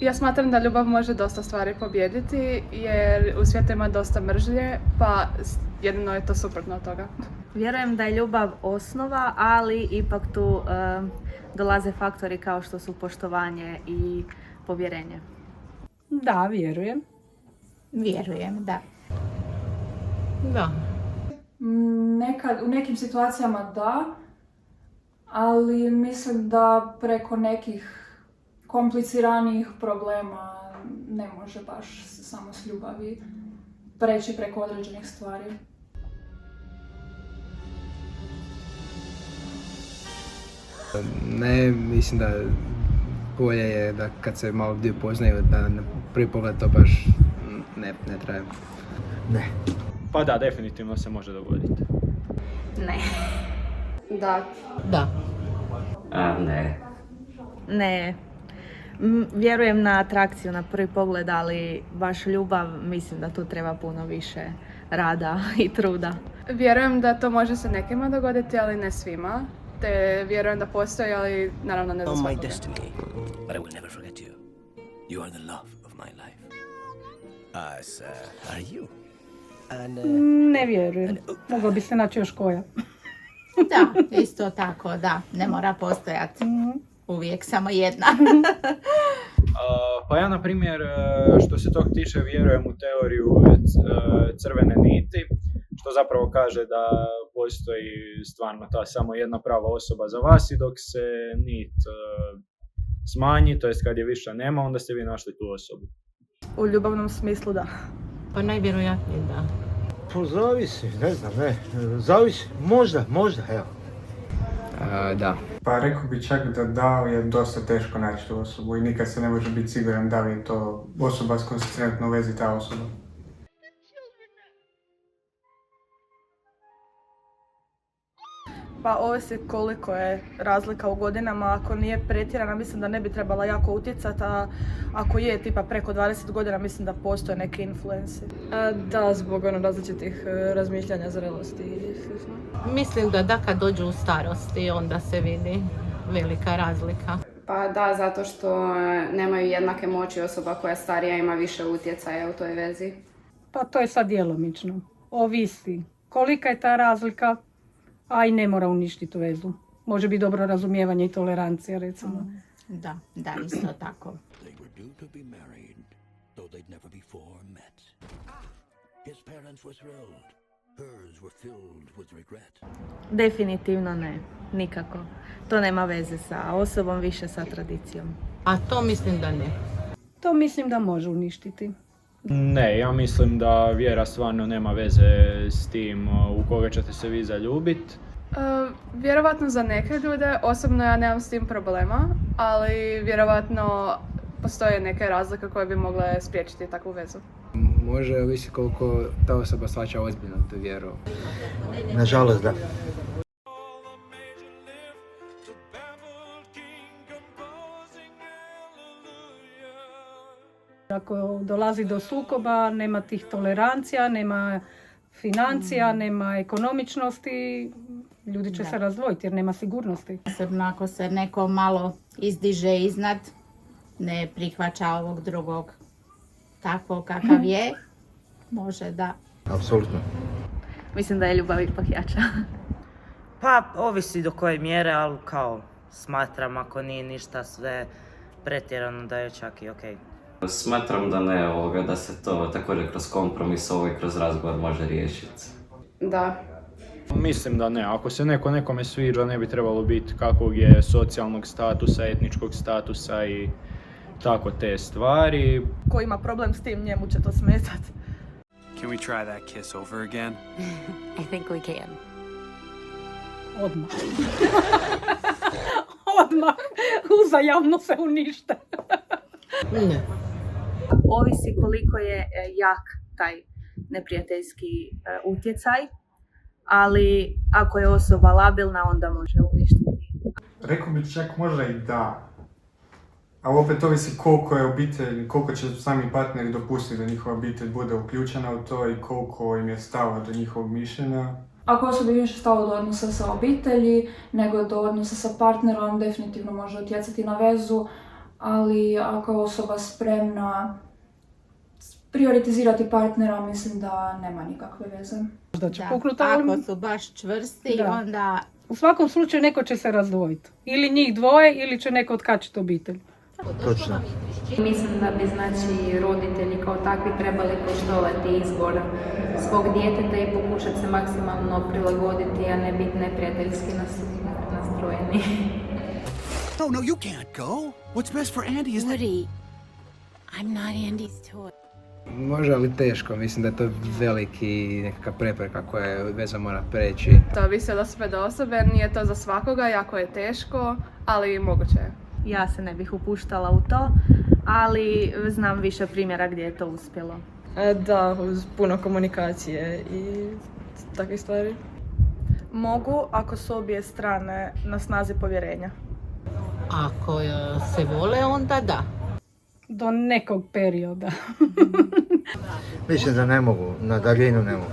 Ja smatram da ljubav može dosta stvari pobijediti jer u svijetu ima dosta mržnje, pa jedino je to suprotno od toga. Vjerujem da je ljubav osnova, ali ipak tu dolaze faktori kao što su poštovanje i povjerenje. Da, vjerujem. Vjerujem, da. Da. U nekim situacijama da, ali mislim da preko nekih kompliciranijih problema ne može baš samo s ljubavi preći preko određenih stvari. Ne, mislim da bolje je da kad se malo dio poznaju da na prvi pogled to baš ne traje. Ne. Pa da, definitivno se može dogoditi. Ne. Da. Da. Ne. Ne. Vjerujem na atrakciju na prvi pogled, ali baš ljubav, mislim da tu treba puno više rada i truda. Vjerujem da to može se nekima dogoditi, ali ne svima. Te vjerujem da postoji, ali naravno ne za svakoga. My destiny, but I will never forget you. You are the love of my life. As are you. And, Ne vjerujem. Mogla bi se naći još koja. Da, isto tako, da. Ne mora postojati uvijek samo jedna. Pa ja, na primjer, što se tog tiče, vjerujem u teoriju crvene niti, što zapravo kaže da postoji stvarno ta samo jedna prava osoba za vas i dok se nit smanji, to jest kad je više nema, onda ste vi našli tu osobu. U ljubavnom smislu da. Pa najvjerojatnije da. Pa zavisi, ne znam, ne. Zavisi, možda, evo. Da. Pa rekao bi čak da je dosta teško naći tu osobu i nikad se ne može biti siguran da li je to osoba s kojom se trenutno vezi ta osoba. Pa ovisi koliko je razlika u godinama, ako nije pretjerana mislim da ne bi trebala jako utjecati, a ako je tipa preko 20 godina mislim da postoje neke influenci. Da, zbog različitih razmišljanja, zrelosti i slično. Mislim da kad dođu u starosti onda se vidi velika razlika. Pa da, zato što nemaju jednake moći, osoba koja je starija ima više utjecaja u toj vezi. Pa to je sad djelomično. Ovisi kolika je ta razlika, a i ne mora uništiti vezu. Može biti dobro razumijevanje i tolerancija, recimo. Da, isto tako. they were due to be married, though they'd never before met. His parents were thrilled. Hers were filled with regret. Definitivno ne, nikako. To nema veze sa osobom, više sa tradicijom. A to mislim da ne. To mislim da može uništiti. Ne, ja mislim da vjera stvarno nema veze s tim u koga ćete se vi zaljubiti. Vjerovatno za neke ljude, osobno ja nemam s tim problema, ali vjerovatno postoje neke razlike koje bi mogle spriječiti takvu vezu. Može ovisi koliko ta osoba shvaća ozbiljno tu vjeru. Nažalost, da. Ako dolazi do sukoba, nema tih tolerancija, nema financija, nema ekonomičnosti, ljudi će se razdvojiti jer nema sigurnosti. Posebno ako se neko malo izdiže iznad, ne prihvaća ovog drugog tako kakav je, može da. Apsolutno. Mislim da je ljubav ipak jača. Pa, ovisi do koje mjere, ali kao smatram ako nije ništa sve pretjerano da je čak i okej. Smatram da ne, da se to također kroz kompromis i kroz razgovor može riješiti. Da. Mislim da ne, ako se neko nekome sviđa ne bi trebalo biti kakvog je socijalnog statusa, etničkog statusa i tako te stvari. Ko ima problem s tim, njemu će to smetati. Can we try that kiss over again? I think we can. Odmah. Odmah. Uzajamno se unište. Ne. Ovisi koliko je jak taj neprijateljski utjecaj, ali ako je osoba labilna onda može uništiti. Rekao bi čak možda i da. Ali opet ovisi koliko je obitelj, koliko će sami partneri dopustiti da njihova obitelj bude uključena u to i koliko im je stava do njihovog mišljenja. Ako osobi više stalo do odnosa sa obitelji nego do odnosa sa partnerom, definitivno može utjecati na vezu, ali ako je osoba spremna prioritizirati partnera, mislim da nema nikakve veze. Da će Da, puknuti, ali- ako su baš čvrsti, Da. onda U svakom slučaju neko će se razdvojiti. Ili njih dvoje, ili će neko otkačiti obitelj. Točno. Mislim da bi znači roditelji kao takvi trebali poštovati izbor svog djeteta i pokušati se maksimalno prilagoditi, a ne biti neprijateljski nastrojeni. No, you can't go. What's best for Andy is Woody, I'm not Andy's toy. Može li teško, mislim da je to veliki nekakva prepreka koja veza mora preći. To ovisi od osobe do osobe, nije to za svakoga, jako je teško, ali moguće je. Ja se ne bih upuštala u to, ali znam više primjera gdje je to uspjelo. Da, uz puno komunikacije i takve stvari. Mogu ako su obje strane na snazi povjerenja. Ako se vole, onda da. Do nekog perioda. Mislim da ne mogu, na daljinu ne mogu.